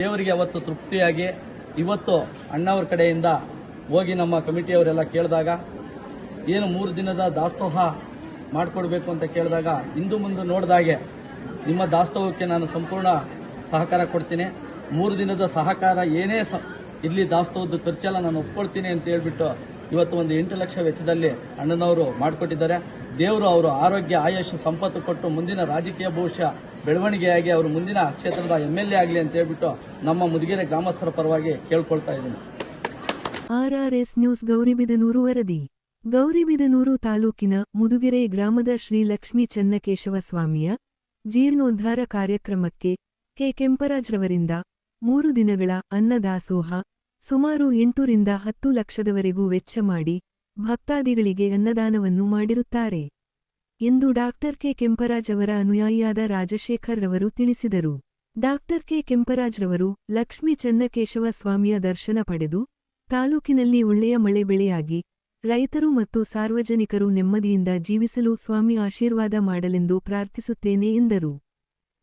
ದೇವರಿಗೆ ಅವತ್ತು ತೃಪ್ತಿಯಾಗಿ ಇವತ್ತು ಅಣ್ಣವ್ರ ಕಡೆಯಿಂದ ಹೋಗಿ ನಮ್ಮ ಕಮಿಟಿಯವರೆಲ್ಲ ಕೇಳಿದಾಗ ಏನು 3 ದಿನದ ದಾಸೋಹ ಮಾಡಿಕೊಡ್ಬೇಕು ಅಂತ ಕೇಳಿದಾಗ ಇಂದು ಮುಂದೆ ನೋಡಿದಾಗೆ ನಿಮ್ಮ ದಾಸೋಹಕ್ಕೆ ನಾನು ಸಂಪೂರ್ಣ ಸಹಕಾರ ಕೊಡ್ತೀನಿ. 3 ದಿನದ ಸಹಕಾರ ಏನೇ ಇರಲಿ ದಾಸೋಹದ ಖರ್ಚೆಲ್ಲ ನಾನು ಒಪ್ಕೊಳ್ತೀನಿ ಅಂತ ಹೇಳ್ಬಿಟ್ಟು ಇವತ್ತು ಒಂದು 8 ಲಕ್ಷ ವೆಚ್ಚದಲ್ಲಿ ಅಣ್ಣನವರು ಮಾಡಿಕೊಟ್ಟಿದ್ದಾರೆ. ದೇವರು ಅವರು ಆರೋಗ್ಯ ಆಯುಷ್ ಸಂಪತ್ತು ಕೊಟ್ಟು ಮುಂದಿನ ರಾಜಕೀಯ ಭವಿಷ್ಯ ಬೆಳವಣಿಗೆಯಾಗಿ ಅವರು ಮುಂದಿನ ಕ್ಷೇತ್ರದ MLA ಆಗಲಿ ಅಂತ ಹೇಳ್ಬಿಟ್ಟು ನಮ್ಮ ಮುದುಗೆರೆ ಗ್ರಾಮಸ್ಥರ ಪರವಾಗಿ ಕೇಳ್ಕೊಳ್ತಾ ಇದ್ದೀನಿ. RRS ನ್ಯೂಸ್ ಗೌರಿಬಿದನೂರು ವರದಿ. ಗೌರಿಬಿದನೂರು ತಾಲೂಕಿನ ಮುದುಗೆರೆ ಗ್ರಾಮದ ಶ್ರೀ ಲಕ್ಷ್ಮೀ ಚನ್ನಕೇಶವ ಸ್ವಾಮಿಯ ಜೀರ್ಣೋದ್ಧಾರ ಕಾರ್ಯಕ್ರಮಕ್ಕೆ ಕೆ ಕೆಂಪರಾಜ್ರವರಿಂದ 3 ದಿನಗಳ ಅನ್ನದಾಸೋಹ ಸುಮಾರು 8 ರಿಂದ 10 ಲಕ್ಷದವರೆಗೂ ವೆಚ್ಚ ಮಾಡಿ ಭಕ್ತಾದಿಗಳಿಗೆ ಅನ್ನದಾನವನ್ನು ಮಾಡಿರುತ್ತಾರೆ ಎಂದು ಡಾಕ್ಟರ್ ಕೆ ಕೆಂಪರಾಜ್ ಅವರ ಅನುಯಾಯಿಯಾದ ರಾಜಶೇಖರ್ ರವರು ತಿಳಿಸಿದರು. ಡಾಕ್ಟರ್ ಕೆ ಕೆಂಪರಾಜ್ ರವರು ಲಕ್ಷ್ಮೀ ಚನ್ನಕೇಶವ ಸ್ವಾಮಿಯ ದರ್ಶನ ಪಡೆದು ತಾಲೂಕಿನಲ್ಲಿ ಒಳ್ಳೆಯ ಮಳೆ ಬೆಳೆಯಾಗಿ ರೈತರು ಮತ್ತು ಸಾರ್ವಜನಿಕರು ನೆಮ್ಮದಿಯಿಂದ ಜೀವಿಸಲು ಸ್ವಾಮಿ ಆಶೀರ್ವಾದ ಮಾಡಲೆಂದು ಪ್ರಾರ್ಥಿಸುತ್ತೇನೆ ಎಂದರು.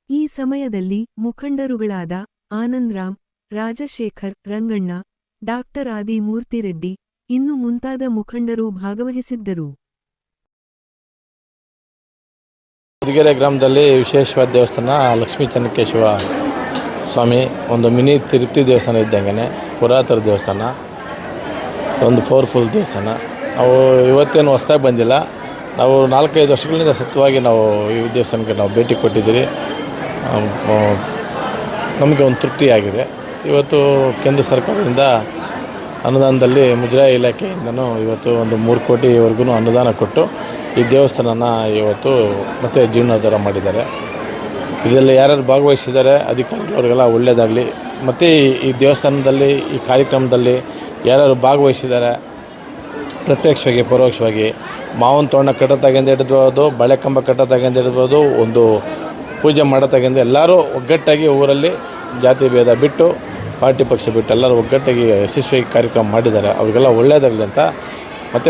ಈ ಸಮಯದಲ್ಲಿ ಮುಖಂಡರುಗಳಾದ ಆನಂದರಾಮ್, ರಾಜಶೇಖರ್, ರಂಗಣ್ಣ, ಡಾಕ್ಟರ್ ಆದಿ ಮೂರ್ತಿರೆಡ್ಡಿ ಇನ್ನು ಮುಂತಾದ ಮುಖಂಡರು ಭಾಗವಹಿಸಿದ್ದರು. ಮುದುಗೆರೆ ಗ್ರಾಮದಲ್ಲಿ ವಿಶೇಷವಾದ ದೇವಸ್ಥಾನ ಲಕ್ಷ್ಮೀ ಚನ್ನಕೇಶವ ಸ್ವಾಮಿ, ಒಂದು ಮಿನಿ ತಿರುಪತಿ ದೇವಸ್ಥಾನ ಇದ್ದಂಗೆ ಪುರಾತನ ದೇವಸ್ಥಾನ, ಒಂದು ಪವರ್ಫುಲ್ ದೇವಸ್ಥಾನ. ನಾವು ಇವತ್ತೇನು ಹೊಸದಾಗಿ ಬಂದಿಲ್ಲ, ನಾವು 4-5 ವರ್ಷಗಳಿಂದ ಸತ್ಯವಾಗಿ ನಾವು ಈ ದೇವಸ್ಥಾನಕ್ಕೆ ನಾವು ಭೇಟಿ ಕೊಟ್ಟಿದ್ದೀರಿ. ನಮಗೆ ಒಂದು ತೃಪ್ತಿಯಾಗಿದೆ. ಇವತ್ತು ಕೇಂದ್ರ ಸರ್ಕಾರದಿಂದ ಅನುದಾನದಲ್ಲಿ ಮುಜರಾಯಿ ಇಲಾಖೆಯಿಂದನೂ ಇವತ್ತು ಒಂದು 3 ಕೋಟಿವರೆಗೂ ಅನುದಾನ ಕೊಟ್ಟು ಈ ದೇವಸ್ಥಾನನ ಇವತ್ತು ಮತ್ತೆ ಜೀರ್ಣೋದ್ಧಾರ ಮಾಡಿದ್ದಾರೆ. ಇದರಲ್ಲಿ ಯಾರ್ಯಾರು ಭಾಗವಹಿಸಿದ್ದಾರೆ ಅಧಿಕಾರಿಗಳವರಿಗೆಲ್ಲ ಒಳ್ಳೆಯದಾಗಲಿ. ಮತ್ತು ಈ ದೇವಸ್ಥಾನದಲ್ಲಿ ಈ ಕಾರ್ಯಕ್ರಮದಲ್ಲಿ ಯಾರ್ಯಾರು ಭಾಗವಹಿಸಿದ್ದಾರೆ ಪ್ರತ್ಯಕ್ಷವಾಗಿ ಪರೋಕ್ಷವಾಗಿ ಮಾವನ ತೋರಣ ಕಟ್ಟೋತಾಗಿಂದ ಹಿಡಿದ್ಬೋದು, ಬಳೆ ಕಂಬ ಕಟ್ಟೋತಾಗಿಂದ ಹಿಡಿದ್ಬೋದು, ಒಂದು ಪೂಜೆ ಮಾಡೋತಾಗಿಂದ ಎಲ್ಲರೂ ಒಗ್ಗಟ್ಟಾಗಿ ಊರಲ್ಲಿ ಜಾತಿ ಭೇದ ಬಿಟ್ಟು ಪಾರ್ಟಿ ಪಕ್ಷ ಬಿಟ್ಟು ಎಲ್ಲರೂ ಒಗ್ಗಟ್ಟಾಗಿ ಯಶಸ್ವಿಯಾಗಿ ಕಾರ್ಯಕ್ರಮ ಮಾಡಿದ್ದಾರೆ. ಅವ್ರಿಗೆಲ್ಲ ಒಳ್ಳೆಯದಾಗಲಿ ಅಂತ, ಮತ್ತು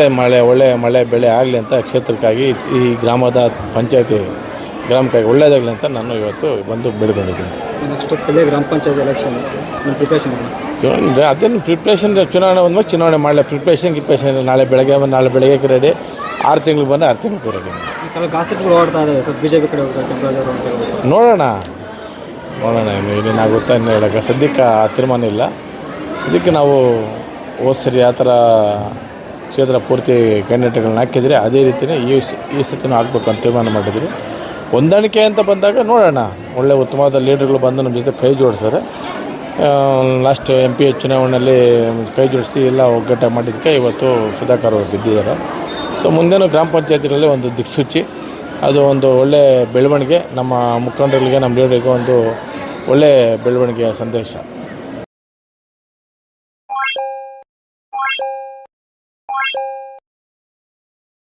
ಒಳ್ಳೆಯ ಮಳೆ ಬೆಳೆ ಆಗಲಿ ಅಂತ ಕ್ಷೇತ್ರಕ್ಕಾಗಿ ಈ ಗ್ರಾಮದ ಪಂಚಾಯತಿ ಗ್ರಾಮಕ್ಕಾಗಿ ಒಳ್ಳೆಯದಾಗಲಿ ಅಂತ ನಾನು ಇವತ್ತು ಬಂದು ಬೇಡ್ಕೊಂಡಿದ್ದೀನಿ. ನೆಕ್ಸ್ಟ್ ಸ್ಥಳೀಯ ಗ್ರಾಮ ಪಂಚಾಯತ್ ಎಲೆಕ್ಷನ್ ಪ್ರಿಪ್ರೇಷನ್ ಅದೇನು ಪ್ರಿಪ್ರೇಷನ್ ಚುನಾವಣೆ ಬಂದ್ಮೇಲೆ ಚುನಾವಣೆ ಮಾಡಲಿ. ಪ್ರಿಪ್ರೇಷನ್ ನಾಳೆ ಬೆಳಗ್ಗೆ ರೆಡಿ. 6 ತಿಂಗಳು ಬಂದು 6 ತಿಂಗಳು ರೆಡಿ. ಗಾಸಿಪ್ಗಳು ಓಡ್ತಾ ಇದ್ದಾವೆ ಸ್ವಲ್ಪ ಬಿಜೆಪಿ ಕಡೆ ಹೋಗ್ತಾರೆ. ನೋಡೋಣ ಏನೇನಾಗುತ್ತಾ ಇನ್ನು ಹೇಳೋಕ್ಕೆ ಸದ್ಯಕ್ಕೆ ಆ ತೀರ್ಮಾನ ಇಲ್ಲ. ಸದ್ಯಕ್ಕೆ ನಾವು ಹೋದ ಸರಿ ಆ ಥರ ಕ್ಷೇತ್ರ ಪೂರ್ತಿ ಕ್ಯಾಂಡಿಡೇಟ್ಗಳನ್ನ ಹಾಕಿದರೆ ಅದೇ ರೀತಿಯೇ ಈ ಸತಿನೂ ಹಾಕ್ಬೇಕು ಅಂತ ತೀರ್ಮಾನ ಮಾಡಿದ್ರಿ. ಹೊಂದಾಣಿಕೆ ಅಂತ ಬಂದಾಗ ನೋಡೋಣ, ಒಳ್ಳೆ ಉತ್ತಮವಾದ ಲೀಡರ್ಗಳು ಬಂದು ನಮ್ಮ ಜೊತೆ ಕೈ ಜೋಡಿಸ್ತಾರೆ. ಲಾಸ್ಟ್ MP ಚುನಾವಣೆಯಲ್ಲಿ ಕೈ ಜೋಡಿಸಿ ಎಲ್ಲ ಒಗ್ಗಟ್ಟಾಗಿ ಮಾಡಿದ್ದಕ್ಕೆ ಇವತ್ತು ಸುಧಾಕರ್ ಅವರು ಗೆದ್ದಿದ್ದಾರೆ. ಸೊ ಮುಂದೇನು ಗ್ರಾಮ ಪಂಚಾಯತಿಗಳಲ್ಲಿ ಒಂದು ದಿಕ್ಸೂಚಿ, ಅದು ಒಂದು ಒಳ್ಳೆ ಬೆಳವಣಿಗೆ, ನಮ್ಮ ಮುಖಂಡರಿಗೆ ನಮ್ಮ ಲೀಡರಿಗೆ ಒಂದು ಒಳ್ಳೆಯ ಬೆಳವಣಿಗೆಯ ಸಂದೇಶ.